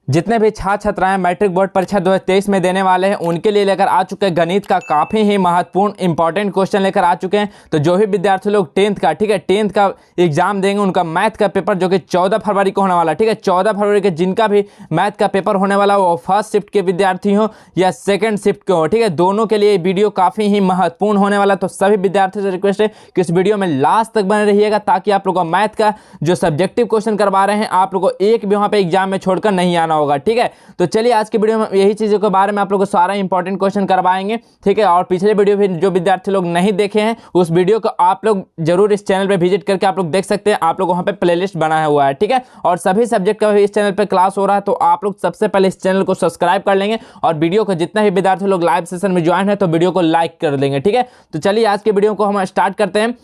जितने भी छात्र छात्राएं मैट्रिक बोर्ड परीक्षा 2023 में देने वाले हैं उनके लिए लेकर आ चुके हैं गणित का काफ़ी ही महत्वपूर्ण इंपॉर्टेंट क्वेश्चन लेकर आ चुके हैं। तो जो भी विद्यार्थी लोग 10th का, ठीक है, 10th का एग्जाम देंगे उनका मैथ का पेपर जो कि 14 फरवरी को होने वाला है, ठीक है, 14 फरवरी के जिनका भी मैथ का पेपर होने वाला वो फर्स्ट शिफ्ट के विद्यार्थी हो या सेकेंड शिफ्ट के हो, ठीक है, दोनों के लिए वीडियो काफ़ी ही महत्वपूर्ण होने वाला। तो सभी विद्यार्थियों से रिक्वेस्ट है कि इस वीडियो में लास्ट तक बने रहिएगा ताकि आप लोग को मैथ का जो सब्जेक्टिव क्वेश्चन करवा रहे हैं आप लोग को एक भी वहाँ पे एग्जाम में छोड़कर नहीं आना होगा, ठीक है। तो चलिए आज की वीडियो में यही चीज़ों के बारे में आप लोगों को सारा इंपॉर्टेंट क्वेश्चन करवाएंगे, ठीक है। और पिछले वीडियो भी जो विद्यार्थी लोग नहीं देखे हैं उस वीडियो को आप लोग जरूर इस चैनल पे विजिट करके आप लोग देख सकते हैं। आप लोग वहाँ पे प्लेलिस्ट बनाया हुआ है, ठीक है। और सभी सब्जेक्ट का भी इस चैनल पे क्लास हो रहा है, तो आप लोग सबसे पहले इस चैनल को सब्सक्राइब कर लेंगे और वीडियो को जितना भी विद्यार्थी लोग लाइव सेशन में ज्वाइन है तो वीडियो को लाइक कर देंगे, ठीक है। तो चलिए आज के वीडियो को हम स्टार्ट करते हैं।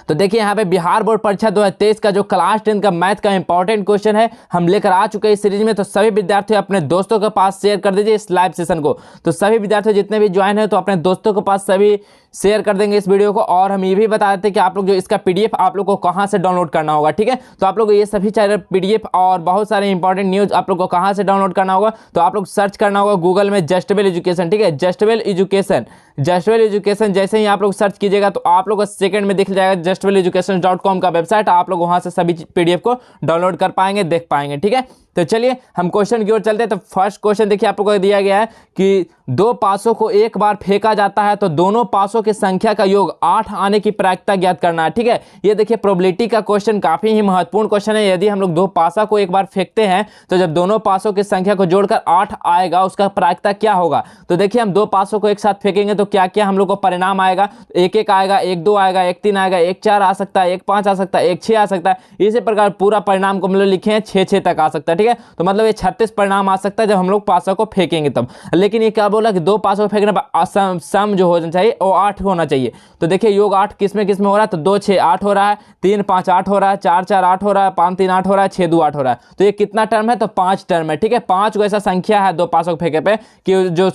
तो देखिए यहाँ पे बिहार बोर्ड परीक्षा 2023 का जो क्लास 10 का मैथ का इंपॉर्टेंट क्वेश्चन है हम लेकर आ चुके हैं इस सीरीज में। तो सभी विद्यार्थी अपने दोस्तों के पास शेयर कर दीजिए इस लाइव सेशन को। तो सभी विद्यार्थी जितने भी ज्वाइन है तो अपने दोस्तों के पास सभी शेयर कर देंगे इस वीडियो को। और हम ये भी बता देते हैं कि आप लोग जो इसका पीडीएफ आप लोग को कहाँ से डाउनलोड करना होगा, ठीक है। तो आप लोग ये सभी चाहे पीडीएफ और बहुत सारे इंपॉर्टेंट न्यूज़ आप लोग को कहाँ से डाउनलोड करना होगा, तो आप लोग सर्च करना होगा गूगल में जस्टवेल एजुकेशन, ठीक है, जस्टवेल एजुकेशन जैसे ही आप लोग सर्च कीजिएगा तो आप लोग को सेकंड में दिख जाएगा justevelucation.com का वेबसाइट। आप लोग वहां से सभी पीडीएफ को डाउनलोड कर पाएंगे, देख पाएंगे, ठीक है। तो चलिए हम क्वेश्चन की ओर चलते हैं। तो फर्स्ट क्वेश्चन देखिए आप लोगों को दिया गया है कि दो पासों को एक बार फेंका जाता है तो दोनों पासों की संख्या का योग 8 आने की प्रायिकता ज्ञात करना है, ठीक है। ये देखिए प्रोबेबिलिटी का क्वेश्चन काफी ही महत्वपूर्ण क्वेश्चन है। यदि हम लोग दो पासा को एक बार फेंकते हैं तो जब दोनों पासों की संख्या को जोड़कर 8 आएगा उसका प्रायिकता क्या होगा। तो देखिए हम दो पासों को एक साथ फेंकेंगे तो क्या क्या हम लोग को परिणाम आएगा, 1 आएगा, 1 2 आएगा, 1 3 आएगा, 1 4 आ सकता है, 1 5 आ सकता है, 1 6 आ सकता है। इसी प्रकार पूरा परिणाम को हम लोग लिखे हैं 6 तक आ सकता है, ठीक है। तो मतलब ये 36 परिणाम आ सकता है जब हम लोग पासा को फेंकेंगे तब। लेकिन ये क्या बोला कि दो पासों को फेंकने पर सम जो होना चाहिए वो 8 होना चाहिए। तो देखिए योग 8 किस में हो रहा है, तो 2 6 8 हो रहा है, 3 5 8 हो रहा है, 4 4 8 हो रहा है, 5 3 8 हो रहा है, 6 2 8 हो रहा है। तो ये कितना टर्म है, तो 5 टर्म है, ठीक है। 5 को ऐसा संख्या है दो पासों को फेंके पे कि जो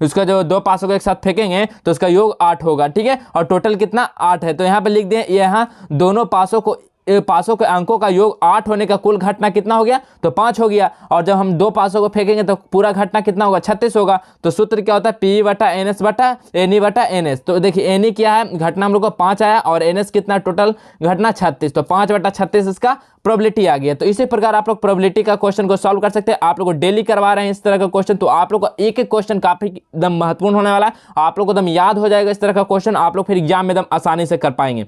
उसका जो दो पासों को एक साथ फेंकेंगे तो उसका योग 8 होगा, ठीक है। और टोटल कितना 8 है। तो यहाँ पे लिख दें यहाँ दोनों पासों के अंकों का योग 8 होने का कुल घटना कितना हो गया, तो 5 हो गया। और जब हम दो पासों को फेंकेंगे तो पूरा घटना कितना होगा, 36 होगा। तो सूत्र क्या होता है, पी बटा एनएस बटा एनी बटा एनएस। तो देखिए एनी क्या है, घटना हम लोग को 5 आया और एनएस कितना टोटल घटना 36। तो 5 बटा 36 इसका प्रोबेबिलिटी आ गया। तो इसी प्रकार आप लोग प्रोबेबिलिटी का क्वेश्चन को सॉल्व कर सकते हैं। आप लोग को डेली करवा रहे हैं इस तरह का क्वेश्चन, तो आप लोग को एक एक क्वेश्चन काफी एकदम महत्वपूर्ण होने वाला है। आप लोग को एकदम याद हो जाएगा इस तरह का क्वेश्चन, आप लोग फिर एग्जाम में एकदम आसानी से कर पाएंगे।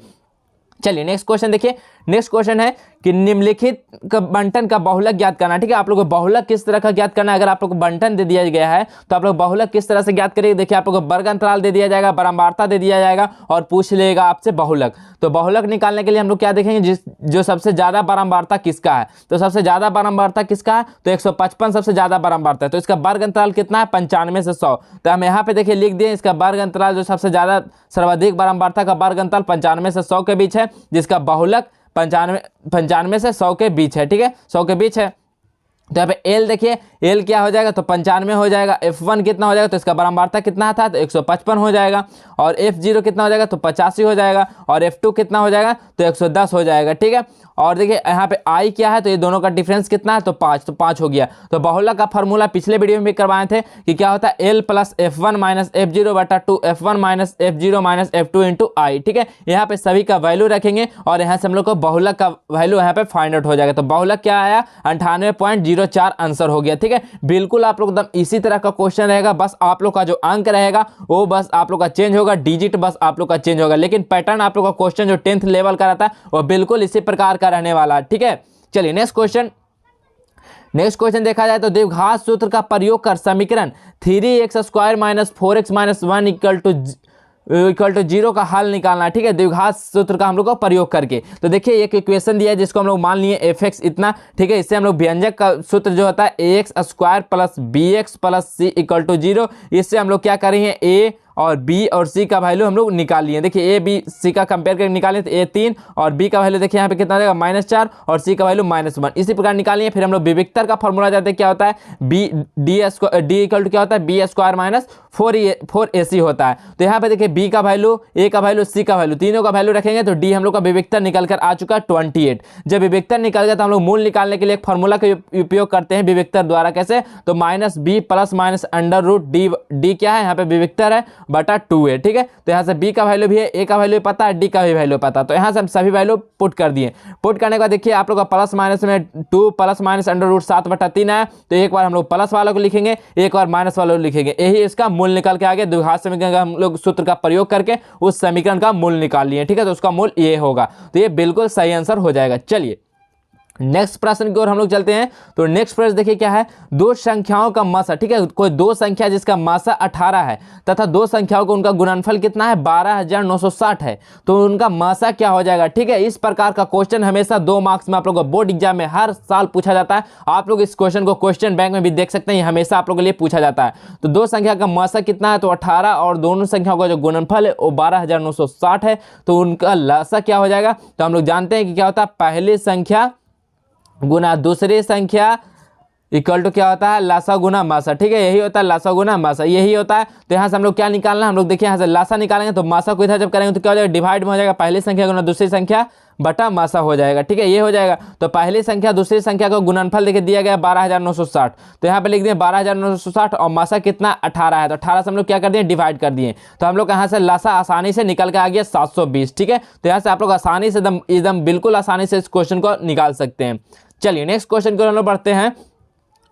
चलिए नेक्स्ट क्वेश्चन देखिए। नेक्स्ट क्वेश्चन है कि निम्नलिखित बंटन का बहुलक ज्ञात करना, ठीक है। आप लोग को बहुलक किस तरह का ज्ञात करना है, अगर आप लोग को बंटन दे दिया गया है तो आप लोग बहुलक किस तरह से ज्ञात करेंगे। देखिए आप लोग को वर्ग अंतराल दे दिया जाएगा, बारंबारता दे दिया जाएगा और पूछ लेगा आपसे बहुलक। तो बहुलक निकालने के लिए हम लोग क्या देखेंगे, जो सबसे ज्यादा बारंबारता किसका है। तो सबसे ज्यादा बारंबारता किसका है, तो 155 सबसे ज्यादा बारंबारता है। तो इसका वर्ग अंतराल कितना है, 95 से 100। तो हम यहाँ पे देखिए लिख दिए इसका वर्ग अंतराल जो सबसे ज्यादा सर्वाधिक बारंबारता का वर्ग अंतराल 95 से 100 के बीच है, जिसका बहुलक 95 से 100 के बीच है, ठीक है, 100 के बीच है। तो यहाँ पे एल देखिए, एल क्या हो जाएगा, तो 95 हो जाएगा। F1 कितना हो जाएगा, तो इसका बारंबारता कितना था, तो 155 हो जाएगा। और F0 कितना हो जाएगा, तो 85 हो जाएगा। और F2 कितना हो जाएगा, तो 110 हो जाएगा, ठीक है। और देखिए यहाँ पे I क्या है, तो ये दोनों का डिफरेंस कितना है, तो 5, तो 5 हो गया। तो बहुलक का फॉर्मूला पिछले वीडियो में भी करवाए थे कि क्या होता है, L plus F1 minus F0 बटा 2 F1 minus F0 minus F2 into I, ठीक है। यहाँ पे सभी का वैल्यू रखेंगे और यहाँ से हम लोग को बहुलक का वैल्यू यहाँ पे फाइंड आउट हो जाएगा। तो बहुलक क्या आया, 98.04 आंसर हो गया, ठीक है। बिल्कुल आप लोग एकदम इसी तरह का क्वेश्चन रहेगा, बस आप लोग का जो अंक रहेगा वो बस आप लोग का चेंज होगा, डिजिट बस आप लोग का चेंज होगा। लेकिन पैटर्न आप लोग का क्वेश्चन जो 10th लेवल का रहता है वो बिल्कुल इसी प्रकार का रहने वाला है, ठीक है। चलिए नेक्स्ट क्वेश्चन देखा जाए तो द्विघात सूत्र का प्रयोग कर समीकरण 3x² minus 4x minus 1 equal to 0 का हल निकालना है, ठीक है, द्विघात सूत्र का हम लोग को प्रयोग करके। तो देखिए एक इक्वेशन दिया है जिसको हम लोग मान लिए fx इतना, ठीक है। इससे हम लोग व्यंजक का सूत्र जो होता है ax² plus bx plus c equal to 0। इससे हम लोग क्या करेंगे, a और बी और सी का वैल्यू हम लोग निकाल लिए। देखिए ए बी सी का कंपेयर करके निकालें तो ए 3 और बी का वैल्यू देखिए यहाँ पे कितना देगा, -4 और सी का वैल्यू -1। इसी प्रकार निकालिए। फिर हम लोग विविक्तर का फॉर्मूला जाते हैं, क्या होता है, डी इक्वल टू क्या होता है, बी² माइनस फोर AC होता है। तो यहाँ पे देखिए B का वैल्यू, A का वैल्यू, C का वैल्यू, तीनों का वैल्यू रखेंगे तो D हम लोग का विविक्तर निकल कर आ चुका 28। जब विविक्तर निकल गया तो हम लोग मूल निकालने के लिए एक फॉर्मूला का उपयोग करते हैं विविक्तर द्वारा। कैसे? तो -B plus minus under root D क्या है यहाँ पे विविक्तर है बटा 2 है। ठीक है, तो यहाँ से B का वैल्यू भी है, A का वैल्यू पता है, D का भी वैल्यू पता है। तो यहाँ से हम सभी वैल्यू पुट कर दिए। पुट करने के बाद देखिए आप लोग का प्लस माइनस में 2 प्लस माइनस अंडर रूट 7 बटा 3 है। तो एक बार हम लोग प्लस वालों को लिखेंगे, एक बार माइनस वालों को लिखेंगे, यही इसका मूल निकल के आगे द्विघात समीकरण का हम लोग सूत्र का प्रयोग करके उस समीकरण का मूल निकाल लिए। ठीक है, तो उसका मूल ये होगा। तो ये बिल्कुल सही आंसर हो जाएगा। चलिए नेक्स्ट प्रश्न की ओर हम लोग चलते हैं। तो नेक्स्ट प्रश्न देखिए क्या है, दो संख्याओं का मासा, ठीक है, कोई दो संख्या जिसका मासा 18 है तथा दो संख्याओं को उनका गुणनफल कितना है 12,960 है, तो उनका मासा क्या हो जाएगा। ठीक है, इस प्रकार का क्वेश्चन हमेशा 2 मार्क्स में आप लोगों को बोर्ड एग्जाम में हर साल पूछा जाता है। आप लोग इस क्वेश्चन को क्वेश्चन बैंक में भी देख सकते हैं, हमेशा आप लोगों के लिए पूछा जाता है। तो दो संख्या का मासा कितना है, तो 18, और दोनों संख्याओं का जो गुणनफल है वो 12,960 है, तो उनका लासा क्या हो जाएगा। तो हम लोग जानते हैं कि क्या होता है, पहली संख्या गुना दूसरी संख्या इक्वल टू क्या होता है, लासा गुना मासा। ठीक है, यही होता है लासा गुना मासा, यही होता है। तो यहाँ से हम लोग क्या निकालना है, हम लोग देखिए यहाँ से लासा निकालेंगे तो मासा को इधर जब करेंगे तो क्या हो जाएगा, डिवाइड में हो जाएगा, पहली संख्या गुना दूसरी संख्या बटा मासा हो जाएगा। ठीक है, ये हो जाएगा। तो पहली संख्या दूसरी संख्या का गुणनफल देखिए दिया गया 12,960, तो यहाँ पे लिख दिए 12,960 और मासा कितना 18 है, तो 18 से हम लोग क्या कर दिए, डिवाइड कर दिए। तो हम लोग यहाँ से लासा आसानी से निकल के आ गया 720। ठीक है, तो यहाँ से आप लोग आसानी से एकदम बिल्कुल आसानी से इस क्वेश्चन को निकाल सकते हैं। चलिए नेक्स्ट क्वेश्चन को हम लोग बढ़ते हैं।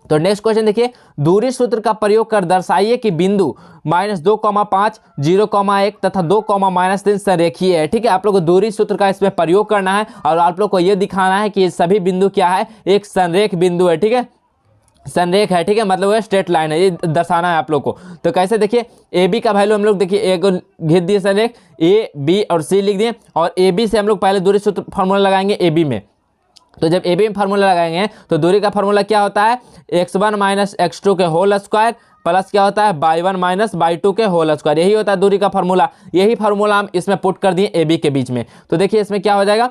तो नेक्स्ट क्वेश्चन देखिए, दूरी सूत्र का प्रयोग कर दर्शाइए कि बिंदु -2,5, 0,1 तथा 2,-3 संरेखीय है। ठीक है, आप लोग को दूरी सूत्र का इसमें प्रयोग करना है और आप लोग को यह दिखाना है कि ये सभी बिंदु क्या है, एक संरेख बिंदु है। ठीक है, संरेख है। ठीक है, मतलब वो स्ट्रेट लाइन है, ये दर्शाना है आप लोग को। तो कैसे देखिए, ए बी का वैल्यू हम लोग देखिए एक घिस दिए संरेख ए बी और सी लिख दिए, और ए बी से हम लोग पहले दूरी सूत्र फार्मूला लगाएंगे ए बी में। तो जब ए बी में फार्मूला लगाएंगे तो दूरी का फार्मूला क्या होता है, x1 माइनस x2 के होल स्क्वायर प्लस क्या होता है y1 माइनस y2 के होल स्क्वायर, यही होता है दूरी का फार्मूला। यही फार्मूला हम इसमें पुट कर दिए ए बी के बीच में। तो देखिए इसमें क्या हो जाएगा,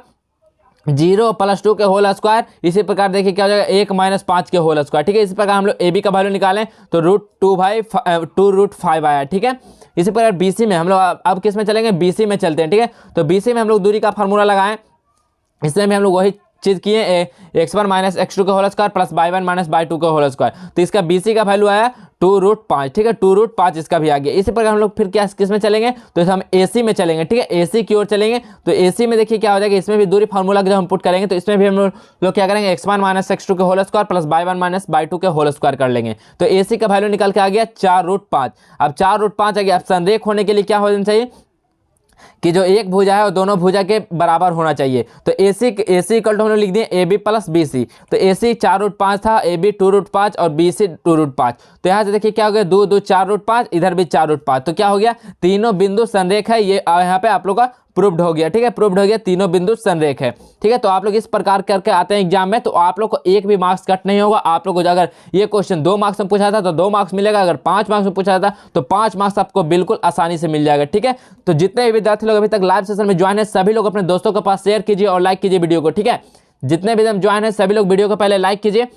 0 + 2 के होल स्क्वायर, इसी प्रकार देखिए क्या हो जाएगा 1 - 5 के होल स्क्वायर। ठीक है, इसी प्रकार हम लोग ए बी का वैल्यू निकालें तो √2/5 आया। ठीक है, इसी प्रकार बी सी में हम लोग अब किस में चलेंगे, बी सी में चलते हैं। ठीक है, तो बी सी में हम लोग दूरी का फार्मूला लगाएं, इसमें भी हम लोग वही चीज किए, x1 माइनस x2 के whole square plus y1 minus y2 के होल स्क्वायर। तो इसका BC का वैल्यू आया 2√5। ठीक है, 2√5 इसका भी आ गया। इसी प्रकार हम लोग फिर क्या किस में चलेंगे, तो हम AC में चलेंगे। ठीक है, AC की ओर चलेंगे। तो AC में देखिए क्या हो जाएगा, इसमें भी दूरी फार्मूला जब हम पुट करेंगे तो इसमें भी हम लोग क्या करेंगे, x1 माइनस x2 के whole square plus y1 minus y2 के होल स्क्वायर कर लेंगे। तो AC का वैल्यू निकल के आ गया 4√5। अब 4√5 आ गया। अब संरेख होने के लिए क्या होना चाहिए कि जो एक भुजा है वो दोनों भुजा के बराबर होना चाहिए। तो AC इक्वल टू हम लोग लिख दिए AB प्लस BC। तो AC 4√5 था, AB 2√5 और BC 2√5। तो यहाँ से देखिए क्या हो गया, 2 2 4√5, इधर भी 4√5। तो क्या हो गया, तीनों बिंदु संरेख है। ये यहाँ पे आप लोग का प्रूव्ड हो गया। ठीक है, प्रूव्ड हो गया, तीनों बिंदु संरेख है। ठीक है, तो आप लोग इस प्रकार करके आते हैं एग्जाम में, तो आप लोग को एक भी मार्क्स कट नहीं होगा। आप लोग को अगर ये क्वेश्चन 2 मार्क्स में पूछा था तो 2 मार्क्स मिलेगा, अगर 5 मार्क्स में पूछा था तो 5 मार्क्स आपको बिल्कुल आसानी से मिल जाएगा। ठीक है, तो जितने भी विद्यार्थी लोग अभी तक लाइव सेशन में ज्वाइन है सभी लोग अपने दोस्तों के पास शेयर कीजिए और लाइक कीजिए वीडियो को। ठीक है, जितने भी ज्वाइन है सभी लोग वीडियो को पहले लाइक कीजिए।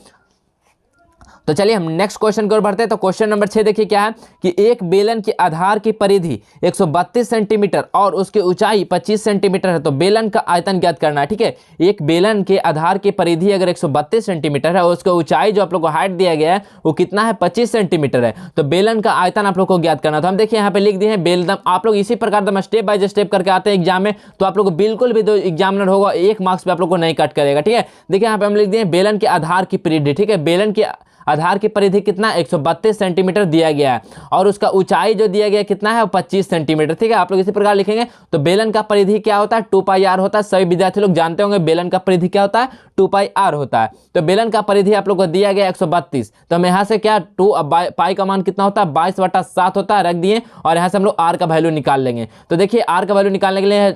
तो चलिए हम नेक्स्ट क्वेश्चन की ओर बढ़ते हैं। तो क्वेश्चन नंबर 6 देखिए क्या है कि एक बेलन के आधार की परिधि 132 सेंटीमीटर और उसकी ऊंचाई 25 सेंटीमीटर है, तो बेलन का आयतन ज्ञात करना है। ठीक है, एक बेलन के आधार की परिधि अगर 132 सेंटीमीटर है और उसकी ऊंचाई जो आप लोग को हाइट दिया गया है वो कितना है, 25 सेंटीमीटर है, तो बेलन का आयतन आप लोग को ज्ञात करना। तो हम देखिए यहाँ पे लिख दिए हैं बेलन। आप लोग इसी प्रकार स्टेप बाय स्टेप करके आते हैं एग्जाम में, तो आप लोग को बिल्कुल भी जो एग्जामिनर होगा 1 मार्क्स पे आप लोग को नहीं कट करेगा। ठीक है, देखिए यहाँ पे हम लिख दिए बेलन के आधार की परिधि। ठीक है, बेलन की आधार की परिधि कितना 132 सेंटीमीटर दिया गया है और उसका ऊंचाई जो दिया गया कितना है 25 सेंटीमीटर। ठीक है, आप लोग इसी प्रकार लिखेंगे। तो बेलन का परिधि क्या होता है, 2πr होता है। सभी विद्यार्थी लोग जानते होंगे बेलन का परिधि क्या होता है, 2πr होता है। तो बेलन का परिधि आप लोग को दिया गया 132। तो हम यहाँ से क्या 2 पाई का मान कितना होता है 22/7 होता है, रख दिए और यहाँ से हम लोग r का वैल्यू निकाल लेंगे। तो देखिए r का वैल्यू निकालने के लिए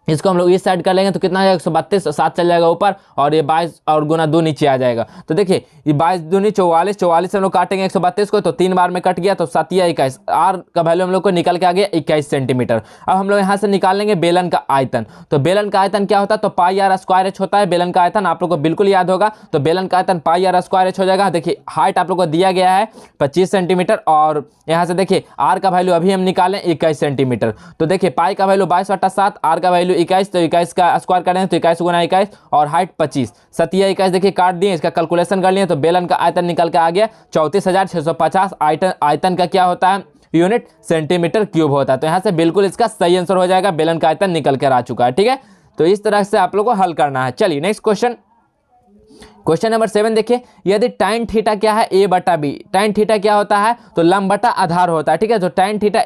इसको हम लोग इस साइड कर लेंगे तो कितना आ जाएगा 132, 7 चल जाएगा ऊपर और ये 22 और गुना 2 नीचे आ जाएगा। तो देखिए ये 22 दूनी 44, 44 से हम लोग काटेंगे 132 को तो 3 बार में कट गया तो 7 या 21, आर का वैल्यू हम लोग को निकल के आ गया 21 सेंटीमीटर। अब हम लोग यहाँ से निकाल लेंगे बेलन का आयतन। तो बेलन का आयतन क्या होता है, तो पाई आर स्क्वायर एच होता है बेलन का आयतन, आप लोग को बिल्कुल याद होगा। तो बेलन का आयतन पाई आर स्क्वायर एच हो जाएगा। देखिए हाइट आप लोग को दिया गया है 25 सेंटीमीटर और यहाँ से देखिए आर का वैल्यू अभी हम निकालें 21 सेंटीमीटर। तो देखिए पाई का वैल्यू 22/7, आर का वैल्यू 21, तो 21 का स्क्वायर करें तो 21 गुना 21 और हाइट 25, 7 या 21 देखिए काट दिए, इसका कैलकुलेशन कर लिए तो बेलन का आयतन निकल के आ गया 34,650। आयतन का क्या होता है, यूनिट सेंटीमीटर क्यूब होता है। तो यहाँ से बिल्कुल इसका सही आंसर हो जाएगा, बेलन का आयतन निकल कर आ चुका है। ठीक है, तो इस तरह से आप लोग को हल करना है। चलिए नेक्स्ट क्वेश्चन, क्वेश्चन नंबर 7 देखिए, यदि tan थीटा क्या है a बटा b, tan थीटा क्या होता है तो लंब बटा आधार होता है। ठीक है, तो tan theta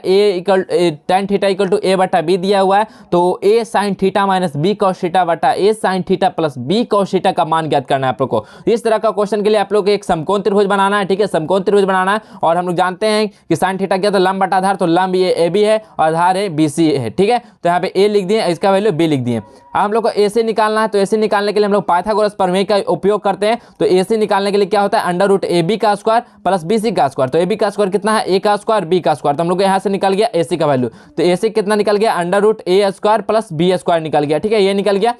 equal to a बटा b दिया हुआ है, तो a sin theta minus b cos theta बटा a sin theta plus b cos theta का मान ज्ञात करना है आप लोग को। इस तरह का क्वेश्चन के लिए आप लोग को एक समकोण त्रिभुज बनाना है। ठीक है, समकोण त्रिभुज बनाना है और हम लोग जानते हैं कि sin थीटा क्या, तो लंब बटा आधार, तो लंब ये a b है और आधार है b c है। ठीक है, तो यहाँ पे a लिख दिए, इसका वैल्यू b लिख दिए। अब हम लोग को AC निकालना है, तो AC निकालने के लिए हम लोग पाइथागोरस प्रमेय का उपयोग करते हैं। तो AC निकालने के लिए क्या होता है, अंडर रूट AB का स्क्वायर प्लस BC का स्क्वायर। तो AB का स्क्वायर कितना है, A का स्क्वायर B का स्क्वायर। तो हम लोग को यहाँ से निकल गया AC का वैल्यू, तो AC कितना निकल गया, under root A square plus B square निकल गया। ठीक है, ये निकल गया।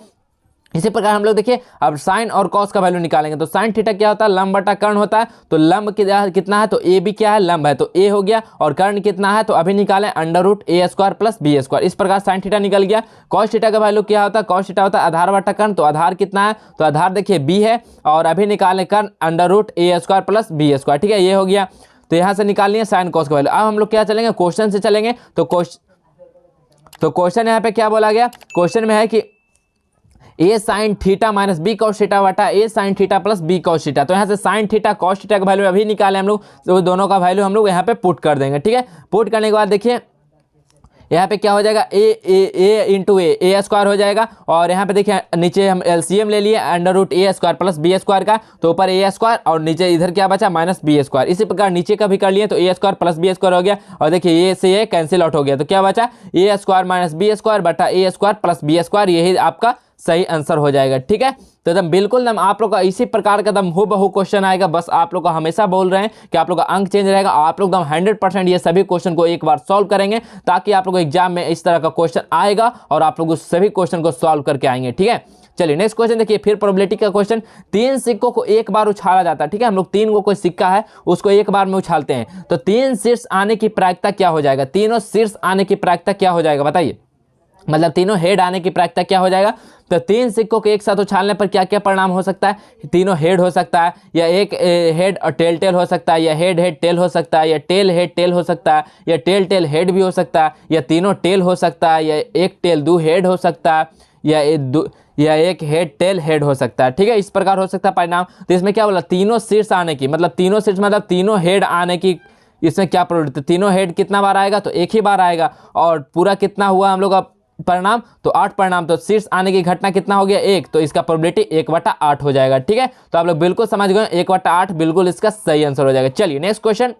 इसी प्रकार हम लोग देखिए अब साइन और कॉस का वैल्यू निकालेंगे। तो साइन थीटा क्या होता है, लंब बटा कर्ण होता है। तो लंब कितना है, तो ए बी क्या है, लंब है, तो ए हो गया। और कर्ण कितना है, तो अभी निकालें अंडर रूट ए स्क्वायर प्लस बी स्क्वायर। इस प्रकार साइन थीटा निकल गया। कॉस थीटा का वैल्यू क्या होता है, कॉस थीटा होता है आधार बटा कर्ण। तो आधार कितना है, तो आधार देखिए बी है और अभी निकालें कर्ण अंडर रूट ए स्क्वायर प्लस बी स्क्वायर। ठीक है, ये हो गया। तो यहाँ से निकाल लिए साइन कॉस का वैल्यू। अब हम लोग क्या चलेंगे, क्वेश्चन से चलेंगे। तो क्वेश्चन यहाँ पे क्या बोला गया, क्वेश्चन में है कि A sine theta minus B cos theta बटा A sine theta plus B cos theta. तो यहाँ से साइन थीटा कॉस थीटा का वैल्यू अभी निकाले हम लोग, तो दोनों का वैल्यू हम लोग यहाँ पे पुट कर देंगे। ठीक है, पुट करने के बाद देखिए यहाँ पे क्या हो जाएगा, ए इंटू ए स्क्वायर हो जाएगा। और यहाँ पे देखिए नीचे हम एलसीएम ले लिए अंडर रूट ए स्क्वायर प्लस बी स्क्वायर का, तो ऊपर ए स्क्वायर और नीचे इधर क्या बचा माइनस बी स्क्वायर। इसी प्रकार नीचे का भी कर लिए तो ए स्क्वायर प्लस बी स्क्वायर हो गया। और देखिए ये से ये कैंसिल आउट हो गया, तो क्या बचा ए स्क्वायर माइनस बी स्क्वायर बटा ए स्क्वायर प्लस बी स्क्वायर, यही आपका सही आंसर हो जाएगा। ठीक है, तो एकदम बिल्कुल एकदम आप लोग का इसी प्रकार का एकदम हूबहू क्वेश्चन आएगा। बस आप लोग को हमेशा बोल रहे हैं कि आप लोग का अंक चेंज रहेगा। आप लोग एकदम 100% ये सभी क्वेश्चन को एक बार सॉल्व करेंगे, ताकि आप लोग एग्जाम में इस तरह का क्वेश्चन आएगा और आप लोग उस सभी क्वेश्चन को सॉल्व करके आएंगे। ठीक है, चलिए नेक्स्ट क्वेश्चन देखिए, फिर प्रोबेबिलिटी का क्वेश्चन। 3 सिक्कों को एक बार उछाला जाता है। ठीक है, हम लोग 3 को कोई सिक्का है उसको एक बार में उछालते हैं, तो 3 शीर्ष आने की प्रायिकता क्या हो जाएगा, तीनों शीर्ष आने की प्रायिकता क्या हो जाएगा बताइए, मतलब तीनों हेड आने की प्रायिकता क्या हो जाएगा। तो 3 सिक्कों को एक साथ उछालने पर क्या क्या परिणाम हो सकता है, तीनों हेड हो सकता है, या एक हेड और टेल टेल हो सकता है, या हेड हेड टेल हो सकता है, या टेल हेड टेल हो सकता है, या टेल टेल हेड भी हो सकता है, या तीनों टेल हो सकता है, या एक टेल 2 हेड हो सकता है, या एक हेड टेल हेड हो सकता है। ठीक है, इस प्रकार हो सकता है परिणाम। तो इसमें क्या बोला, तीनों शीर्ष आने की, मतलब तीनों शीर्ष मतलब तीनों हेड आने की, इसमें क्या प्रोबेबिलिटी, तीनों हेड कितना बार आएगा, तो एक ही बार आएगा। और पूरा कितना हुआ हम लोग का परिणाम, तो 8 परिणाम, तो शीर्ष आने की घटना कितना हो गया 1, तो इसका प्रोबेबिलिटी 1/8 हो जाएगा। ठीक है, तो आप लोग बिल्कुल समझ गए, 1/8 बिल्कुल इसका सही आंसर हो जाएगा। चलिए नेक्स्ट क्वेश्चन,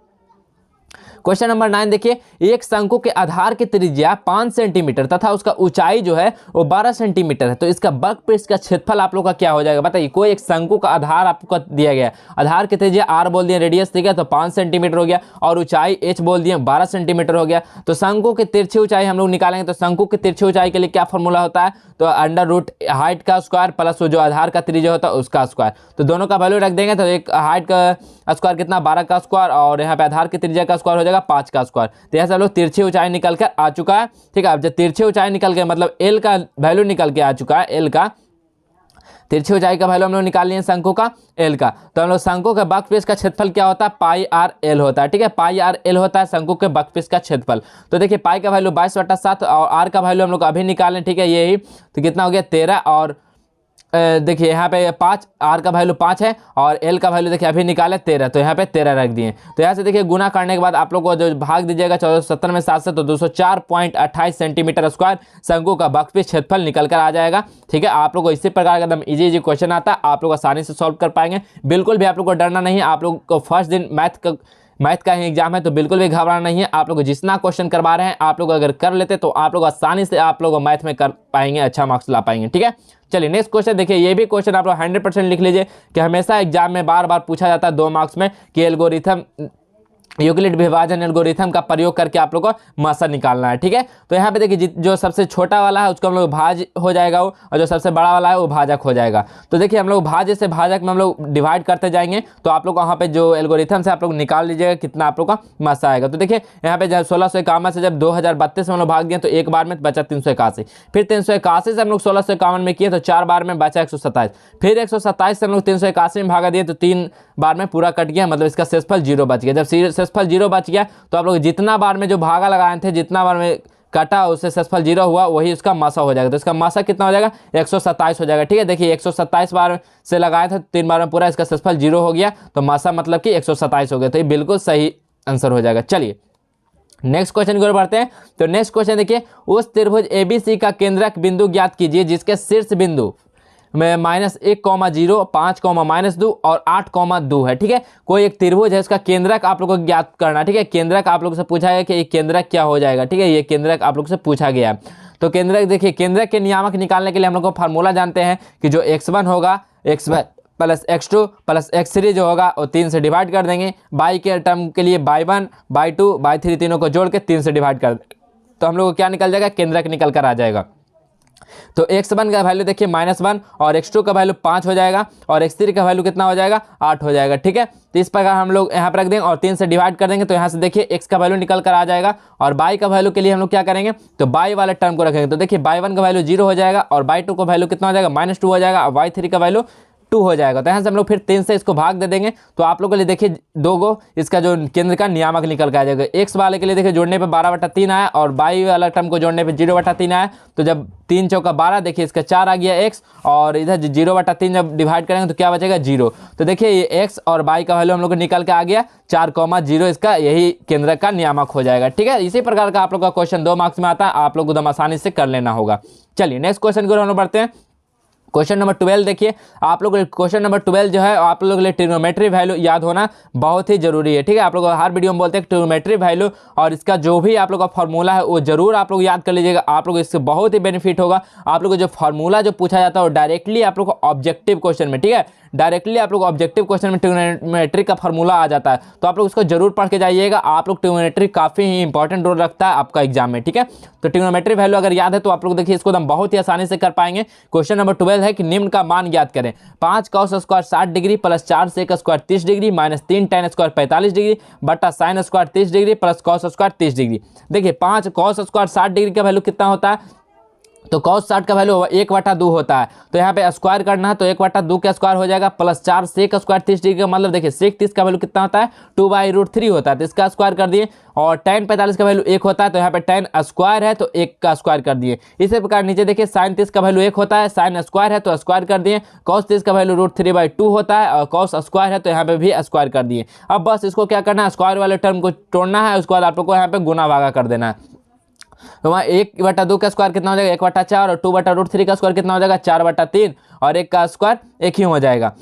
क्वेश्चन नंबर 9 देखिए, एक शंकु के आधार की त्रिज्या 5 सेंटीमीटर तथा उसका ऊंचाई जो है वो 12 सेंटीमीटर है, तो इसका वक्रपृष्ठ का क्षेत्रफल आप लोग का क्या हो जाएगा बताइए। कोई एक शंकु का आधार आपको दिया गया, आधार की त्रिज्या r बोल दिया, रेडियस ठीक है तो 5 सेंटीमीटर हो गया, और ऊंचाई h बोल दिए 12 सेंटीमीटर हो गया। तो शंकु की तिरछी ऊंचाई हम लोग निकालेंगे, तो शंकु की तिरछी ऊंचाई के लिए क्या फॉर्मूला होता है, तो अंडर रूट हाइट का स्क्वायर प्लस जो आधार का त्रिज्या होता है उसका स्क्वायर। तो दोनों का वैल्यू रख देंगे, तो एक हाइट का स्क्वायर कितना 12 का स्क्वायर, और यहाँ पे आधार की त्रिज्या का स्क्वायर हो जाएगा 5 का स्क्वायर। तो यहाँ से हम लोग तिरछी ऊंचाई निकल कर आ चुका है। ठीक है, अब जब तिरछी ऊंचाई निकल के मतलब एल का वैल्यू निकल के आ चुका है, एल का तिरछी ऊंचाई का वैल्यू हम लोग निकाल लिए शंकु का एल का। तो हम लोग शंकु के वक्रपृष्ठ का क्षेत्रफल क्या होता है, पाई आर एल होता है। ठीक है, पाई आर एल होता है शंकु के वक्रपृष्ठ का क्षेत्रफल। तो देखिए पाई का वैल्यू 22/7 और आर का वैल्यू हम लोग अभी निकालें। ठीक है, यही तो कितना हो गया 13, और देखिए यहाँ पे 5, आर का वैल्यू 5 है और एल का वैल्यू देखिए अभी निकाले 13, तो यहाँ पे 13 रख दिए। तो यहाँ से देखिए गुना करने के बाद आप लोग को जो भाग दीजिएगा 1470 में 7 से, तो 204.28 सेंटीमीटर स्क्वायर शंकु का वक्रपृष्ठ क्षेत्रफल निकल कर आ जाएगा। ठीक है, आप लोग को इसी प्रकार का एकदम इजी क्वेश्चन आता है, आप लोग आसानी से सॉल्व कर पाएंगे। बिल्कुल भी आप लोग को डरना नहीं, आप लोग को फर्स्ट दिन मैथ का ही एग्जाम है, तो बिल्कुल भी घबराना नहीं है। आप लोग जितना क्वेश्चन करवा रहे हैं आप लोग अगर कर लेते तो आप लोग आसानी से आप लोग मैथ में कर पाएंगे, अच्छा मार्क्स ला पाएंगे। ठीक है, चलिए नेक्स्ट क्वेश्चन देखिए। ये भी क्वेश्चन आप लोग 100% लिख लीजिए कि हमेशा एग्जाम में बार बार पूछा जाता है 2 मार्क्स में कि एल्गोरिथम यूक्लिड विभाजन एल्गोरिथम का प्रयोग करके आप लोग को मासा निकालना है। ठीक है, तो यहाँ पे देखिए जो सबसे छोटा वाला है उसको हम लोग भाज हो जाएगा वो, और जो सबसे बड़ा वाला है वो भाजक हो जाएगा। तो देखिए हम लोग भाज्य से भाजक में हम लोग डिवाइड करते जाएंगे, तो आप लोग वहाँ पे जो एल्गोरिथम से आप लोग निकाल लीजिएगा कितना आप लोग का मासा आएगा। तो देखिए यहाँ पे जब 1651 से जब 2032 में हम लोग भाग दिए तो एक बार में बचा 381, फिर 381 से हम लोग 1651 में किए तो 4 बार में बचा 127, फिर 127 से हम लोग 381 में भागा दिए तो 3 बार में पूरा कट गया, मतलब इसका शेषफल 0 बच गया। जब शेषफल 0 बच गया तो आप लोग जितना बार में जो भागा लगाए थे, जितना बार में काटा उससे शेषफल 0 हुआ, वही उसका मासा हो जाएगा। तो इसका मासा कितना हो जाएगा? 127 हो जाएगा। ठीक है, देखिए 127 बार से लगाए थे 3 बार में पूरा इसका शेषफल 0 हो गया, तो मासा मतलब कि 127 हो गया। तो ये बिल्कुल सही आंसर हो जाएगा। चलिए नेक्स्ट क्वेश्चन की ओर बढ़ते हैं। तो नेक्स्ट क्वेश्चन देखिए, उस त्रिभुज ABC का केंद्रक बिंदु ज्ञात कीजिए जिसके शीर्ष बिंदु में -1,0, 5,-2 और 8,2 है। ठीक है, कोई एक त्रिभुज है, उसका केंद्रक आप लोगों को ज्ञात करना। ठीक है, केंद्रक आप लोगों से पूछा गया कि ये केंद्रक क्या हो जाएगा। ठीक है, ये केंद्रक आप लोगों से पूछा गया। तो केंद्रक देखिए, केंद्रक के नियामक निकालने के लिए हम लोग को फार्मूला जानते हैं कि जो x1 होगा x1 plus x2 plus x3 जो होगा वो 3 से डिवाइड कर देंगे। बाई के टर्म के लिए y1 y2 y3 तीनों को जोड़ के 3 से डिवाइड कर देंगे, तो हम लोग को क्या निकल जाएगा? केंद्रक निकल कर आ जाएगा। तो x1 का वैल्यू देखिए -1 और x2 का वैल्यू 5 हो जाएगा और x3 का वैल्यू कितना हो जाएगा? 8 हो जाएगा। ठीक है, तो इस प्रकार हम लोग यहाँ पर रख देंगे और 3 से डिवाइड कर देंगे, तो यहाँ से देखिए x का वैल्यू निकल कर आ जाएगा। और y का वैल्यू के लिए हम लोग क्या करेंगे? तो y वाले टर्म को रखेंगे। तो देखिए y1 का वैल्यू 0 हो जाएगा और y2 का वैल्यू कितना हो जाएगा? -2 हो जाएगा और y3 का वैल्यू 2 हो जाएगा। तो यहाँ से हम लोग फिर 3 से इसको भाग दे देंगे, तो आप लोगों के लिए देखिए 2 गो इसका जो केंद्र का नियामक निकल के आ जाएगा। x वाले के लिए देखिए जोड़ने पे 12/3 आया और y वाला टर्म को जोड़ने पे 0/3 आया। तो जब 3 चौका 12 देखिए इसका 4 आ गया x, और इधर 0/3 जब डिवाइड करेंगे तो क्या बचेगा? 0। तो देखिए ये x और y का वैल्यू हम लोग को निकल के आ गया 4,0, इसका यही केंद्र का नियामक हो जाएगा। ठीक है, इसी प्रकार का आप लोग का क्वेश्चन 2 मार्क्स में आता है, आप लोग एकदम आसानी से कर लेना होगा। चलिए नेक्स्ट क्वेश्चन की ओर हम लोग बढ़ते हैं। क्वेश्चन नंबर 12 देखिए, आप लोग क्वेश्चन नंबर 12 जो है आप लोगों के लिए ट्रिग्नोमेट्री वैल्यू याद होना बहुत ही जरूरी है। ठीक है, आप लोग हर वीडियो में बोलते हैं ट्रिग्नोमेट्री वैल्यू, और इसका जो भी आप लोग का फॉर्मूला है वो जरूर आप लोग याद कर लीजिएगा। आप लोग इससे बहुत ही बेनिफिट होगा। आप लोग को जो फॉर्मूला जो पूछा जाता है वो डायरेक्टली आप लोग को ऑब्जेक्टिव क्वेश्चन में, ठीक है, डायरेक्टली आप लोग ऑब्जेक्टिव क्वेश्चन में ट्रिग्नोमेट्री का फॉर्मूला आ जाता है, तो आप लोग उसको जरूर पढ़ के जाइएगा। आप लोग ट्रिग्नोमेट्री काफी ही इंपॉर्टेंट रोल रखता है आपका एग्जाम में। ठीक है, तो ट्रिग्नोमेट्री वैल्यू अगर याद है तो आप लोग देखिए इसको हम बहुत ही आसानी से कर पाएंगे। क्वेश्चन नंबर 12 है कि निम्न का मान ज्ञात करें। 5 cos square 60 degree plus 4 sec square 30 degree minus 3 tan square 45 degree बटा sin square 30 degree plus cos square 30 degree. देखिए 5 cos स्क्वायर 60 डिग्री का वैल्यू कितना होता है? तो cos 60 का वैल्यू 1/2 होता है। तो यहाँ पे स्क्वायर करना है तो 1/2 का स्क्वायर हो जाएगा प्लस 4 sec स्क्वायर 30 डिग्री का मतलब देखिए sec 30 का वैल्यू कितना होता है? 2/√3 होता है, तो इसका स्क्वायर कर दिए। और tan 45 का वैल्यू 1 होता है, तो यहाँ पे tan स्क्वायर है तो 1 का स्क्वायर कर दिए। इसी प्रकार नीचे देखिए sin 30 का वैल्यू 1 होता है, sin स्क्वायर है तो स्क्वायर कर दिए। cos 30 का वैल्यू √3/2 होता है और cos स्क्वायर है तो यहाँ पे भी स्क्वायर कर दिए। अब बस इसको क्या करना है? स्क्वायर वाले टर्म को तोड़ना है, उसके बाद आप लोग को यहाँ पे गुना भागा कर देना है। तो वहाँ 1/2 का स्क्वायर कितना हो जाएगा? 1/4 और 2/√3 का स्क्वायर कितना हो जाएगा? 4/3 और 1 का स्क्वायर 1 ही हो जाएगा।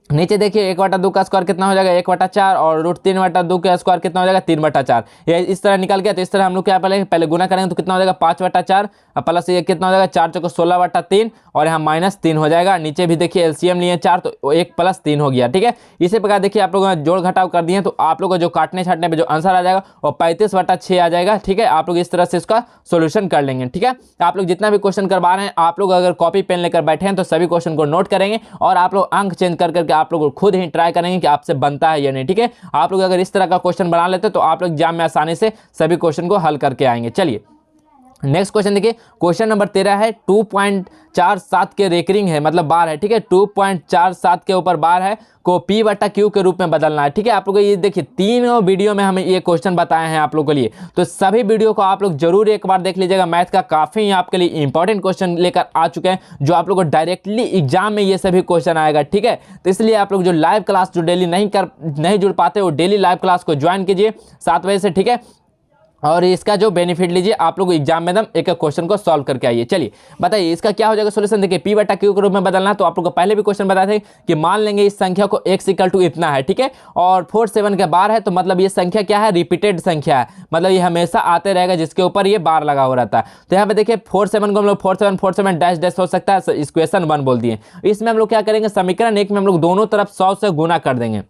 नीचे देखिए 1/2 का स्क्वायर कितना हो जाएगा? 1/4 और √3/2 का स्क्वायर कितना हो जाएगा? 3/4। ये इस तरह निकल गया, तो इस तरह हम लोग क्या पहले गुना करेंगे तो कितना हो जाएगा? 5/4 प्लस ये कितना हो जाएगा? 4 चौको 16/3 और यहाँ -3 हो जाएगा। नीचे भी देखिए एलसीएम लिए 4 तो 1 + 3 हो गया। ठीक है, इसी प्रकार देखिए आप लोग जोड़ घटाव कर दिए तो आप लोग को जो काटने छाटने पे जो आंसर आ जाएगा वो 35/6 आ जाएगा। ठीक है, आप लोग इस तरह से इसका सोल्यूशन कर लेंगे। ठीक है, आप लोग जितना भी क्वेश्चन करवा रहे हैं आप लोग अगर कॉपी पेन लेकर बैठे हैं तो सभी क्वेश्चन को नोट करेंगे और आप लोग अंक चेंज कर करके आप लोग खुद ही ट्राई करेंगे कि आपसे बनता है या नहीं। ठीक है, आप लोग अगर इस तरह का क्वेश्चन बना लेते तो आप लोग एग्जाम में आसानी से सभी क्वेश्चन को हल करके आएंगे। चलिए नेक्स्ट क्वेश्चन देखिए, क्वेश्चन नंबर 13 है 2.47 के रेकरिंग है, मतलब बार है। ठीक है, 2.47 के ऊपर बार है को P/Q के रूप में बदलना है। ठीक है, आप लोग ये देखिए 3 वीडियो में हमें ये क्वेश्चन बताए हैं आप लोगों के लिए, तो सभी वीडियो को आप लोग जरूर एक बार देख लीजिएगा। मैथ का काफी आपके लिए इंपॉर्टेंट क्वेश्चन लेकर आ चुके हैं जो आप लोग को डायरेक्टली एग्जाम में ये सभी क्वेश्चन आएगा। ठीक है, तो इसलिए आप लोग जो लाइव क्लास जो डेली नहीं जुड़ पाते वो डेली लाइव क्लास को ज्वाइन कीजिए 7 बजे से। ठीक है, और इसका जो बेनिफिट लीजिए, आप लोग एग्जाम में एकदम एक एक क्वेश्चन को सॉल्व करके आइए। चलिए बताइए इसका क्या हो जाएगा सोल्यूशन। देखिए पी बटा क्यू के रूप में बदलना, तो आप लोग को पहले भी क्वेश्चन बताए थे कि मान लेंगे इस संख्या को x इक्वल टू इतना है, ठीक है, और 4 7 के बार है, तो मतलब ये संख्या क्या है, रिपीटेड संख्या है, मतलब ये हमेशा आते रहेगा जिसके ऊपर ये बार लगा हो रहता है। तो यहाँ पे देखिए 4 7 को हम लोग 4 7 डैश डैश हो सकता है, इक्वेशन 1 बोल दिए। इसमें हम लोग क्या करेंगे, समीकरण 1 में हम लोग दोनों तरफ 100 से गुना कर देंगे।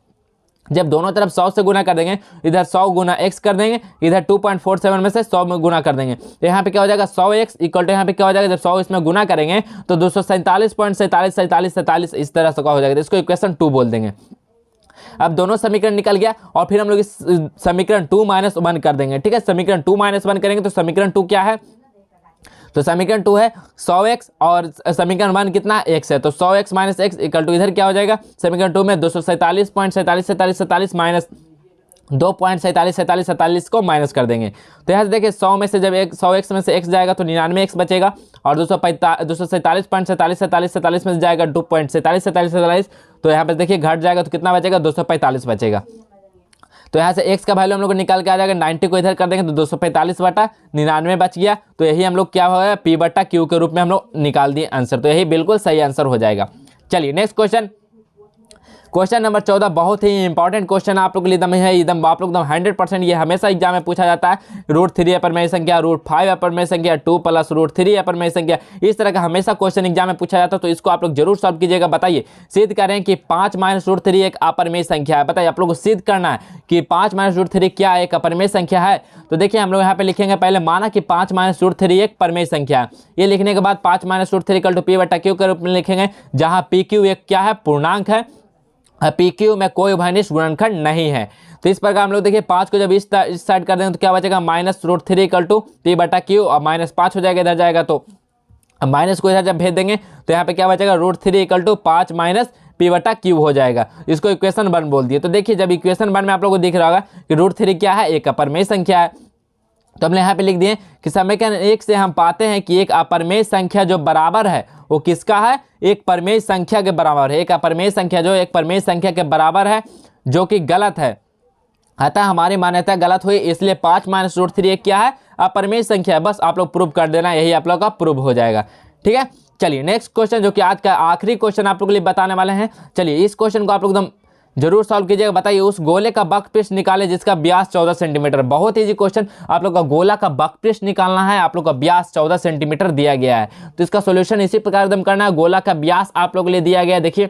जब दोनों तरफ 100 से गुना कर देंगे, इधर 100 गुना x कर देंगे, इधर 2.47 में से 100 में गुना कर देंगे, तो यहाँ पे क्या हो जाएगा 100x इक्वल टू यहाँ पे क्या हो जाएगा, जब 100 इसमें गुना करेंगे तो 247.47 इस तरह से क्या हो जाएगा, तो इसको इक्वेशन 2 बोल देंगे। अब दोनों समीकरण निकल गया और फिर हम लोग इस समीकरण 2 - 1 कर देंगे, ठीक है। समीकरण 2 - 1 करेंगे तो समीकरण 2 क्या है, तो समीकरण 2 है 100x और समीकरण 1 कितना x है, तो 100x - x इक्वल टू इधर क्या हो जाएगा, समीकरण 2 में 247.47 माइनस 2.47 को माइनस कर देंगे। तो यहाँ से देखिए 100 में से जब 100x में से x जाएगा तो 99x बचेगा, और 247.47 में से जाएगा 2.47, तो यहाँ पे देखिए घट जाएगा तो कितना बचेगा, 245 बचेगा। तो यहाँ से x का वैल्यू हम लोग को निकाल के आ जाएगा, 90 को इधर कर देंगे तो 245 बटा 99 बच गया। तो यही हम लोग क्या होगा, p बटा q के रूप में हम लोग निकाल दिए आंसर, तो यही बिल्कुल सही आंसर हो जाएगा। चलिए नेक्स्ट क्वेश्चन, क्वेश्चन नंबर 14 बहुत ही इंपॉर्टेंट क्वेश्चन आप लोग के लिए एकदम है, एकदम आप लोग एकदम 100% ये हमेशा एग्जाम में पूछा जाता है। √3 अपरिमेय संख्या, √5 अपरिमेय संख्या, 2 + √3 अपरिमेय संख्या, इस तरह का हमेशा क्वेश्चन एग्जाम में पूछा जाता है, तो इसको आप लोग जरूर सॉल्व कीजिएगा। बताइए सिद्ध करें कि 5 - √3 एक अपरिमेय संख्या है। बताइए आप लोग को सिद्ध करना है कि 5 - √3 क्या एक अपरिमेय संख्या है। तो देखिए हम लोग यहाँ पे लिखेंगे, पहले माना कि 5 - √3 एक परिमेय संख्या है। ये लिखने के बाद 5 - √3 इक्वल टू p बटा q के रूप में लिखेंगे, जहाँ pq एक क्या है, पूर्णांक है, PQ में कोई उभयनिष्ठ गुणनखंड नहीं है। तो इस प्रकार हम लोग देखिए 5 को जब इस साइड कर देंगे तो क्या बचेगा, -√3 इक्वल टू p बटा q, और -5 हो जाएगा, इधर जाएगा तो माइनस को इधर जब भेज देंगे तो यहाँ पे क्या बचेगा, √3 इक्वल टू 5 माइनस p बटा q हो जाएगा। इसको इक्वेशन 1 बोल दिए। तो देखिए जब इक्वेशन 1 में आप लोगों को दिख रहा होगा कि √3 क्या है, एक अपरिमेय संख्या है, तो हमने यहाँ पे लिख दिए कि समीकरण 1 से हम पाते हैं कि एक अपरिमेय संख्या जो बराबर है वो किसका है, एक परिमेय संख्या के बराबर है। एक अपरिमेय संख्या जो एक परिमेय संख्या के बराबर है, जो कि गलत है, अतः हमारी मान्यता गलत हुई, इसलिए 5 - √3 एक क्या है, अपरिमेय संख्या है। बस आप लोग प्रूव कर देना, यही आप लोग का प्रूव हो जाएगा, ठीक है। चलिए नेक्स्ट क्वेश्चन, जो कि आज का आखिरी क्वेश्चन आप लोग के लिए बताने वाले हैं। चलिए इस क्वेश्चन को आप लोग एकदम जरूर सॉल्व कीजिएगा। बताइए उस गोले का वक्रपृष्ठ निकाले जिसका व्यास 14 सेंटीमीटर। बहुत इजी क्वेश्चन, आप लोग का गोला का वक्रपृष्ठ निकालना है, आप लोग का व्यास 14 सेंटीमीटर दिया गया है। तो इसका सॉल्यूशन इसी प्रकार एकदम करना है। गोला का व्यास आप लोग के लिए दिया गया है, देखिए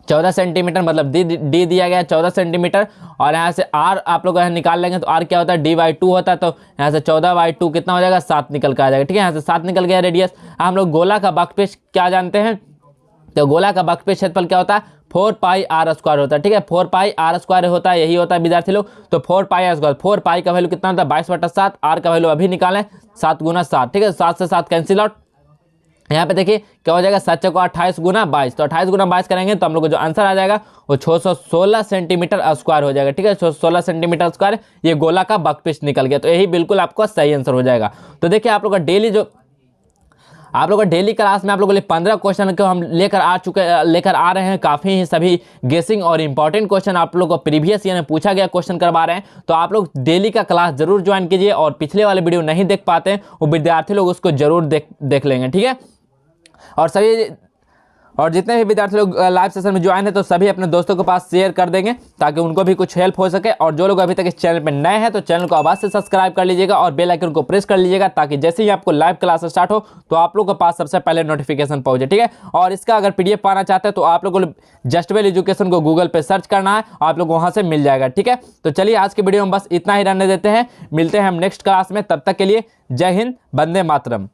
14 सेंटीमीटर, मतलब डी दिया गया है 14 सेंटीमीटर, और यहाँ से r आप लोग यहाँ निकाल लेंगे तो r क्या होता है, d/2 होता है, तो यहाँ से 14/2 कितना हो जाएगा, 7 निकल कर आ जाएगा, ठीक है। यहाँ से 7 निकल गया रेडियस। हम लोग गोला का वक्रपृष्ठ क्या जानते हैं, तो गोला का वक्रपृष्ठ क्षेत्रफल क्या होता है, 4πr² होता है, ठीक है। 4πr² होता है, यही होता है विद्यार्थी लोग। तो 4πr², 4π का वैल्यू कितना होता है, 22/7, r का वैल्यू अभी निकालें 7 × 7, ठीक है। 7 से 7 कैंसिल आउट, यहाँ पे देखिए क्या हो जाएगा, 7 × 28 × 22, तो 28 × 22 करेंगे तो हम लोग को जो आंसर आ जाएगा वो 616 सेंटीमीटर स्क्वायर हो जाएगा, ठीक है। 616 सेंटीमीटर स्क्वायर ये गोला का वक्रपृष्ठ निकल गया, तो यही बिल्कुल आपका सही आंसर हो जाएगा। तो देखिए आप लोग का डेली जो आप लोग का डेली क्लास में आप लोगों के लिए 15 क्वेश्चन को हम लेकर आ रहे हैं। काफ़ी ही सभी गेसिंग और इंपॉर्टेंट क्वेश्चन आप लोग को प्रीवियस ईयर में पूछा गया क्वेश्चन करवा रहे हैं। तो आप लोग डेली का क्लास जरूर ज्वाइन कीजिए, और पिछले वाले वीडियो नहीं देख पाते हैं वो विद्यार्थी लोग उसको जरूर देख लेंगे, ठीक है। और जितने भी विद्यार्थी लोग लाइव सेशन में ज्वाइन है तो सभी अपने दोस्तों के पास शेयर कर देंगे ताकि उनको भी कुछ हेल्प हो सके। और जो लोग अभी तक इस चैनल पर नए हैं तो चैनल को अवश्य से सब्सक्राइब कर लीजिएगा और बेल आइकन को प्रेस कर लीजिएगा, ताकि जैसे ही आपको लाइव क्लास स्टार्ट हो तो आप लोगों के पास सबसे पहले नोटिफिकेशन पहुंचे, ठीक है। और इसका अगर PDF पाना चाहते हैं तो आप लोगों को जस्ट वेल एजुकेशन को गूगल पे सर्च करना है, आप लोग वहां से मिल जाएगा, ठीक है। तो चलिए आज के वीडियो में बस इतना ही रहने देते हैं, मिलते हैं हम नेक्स्ट क्लास में, तब तक के लिए जय हिंद, वंदे मातरम।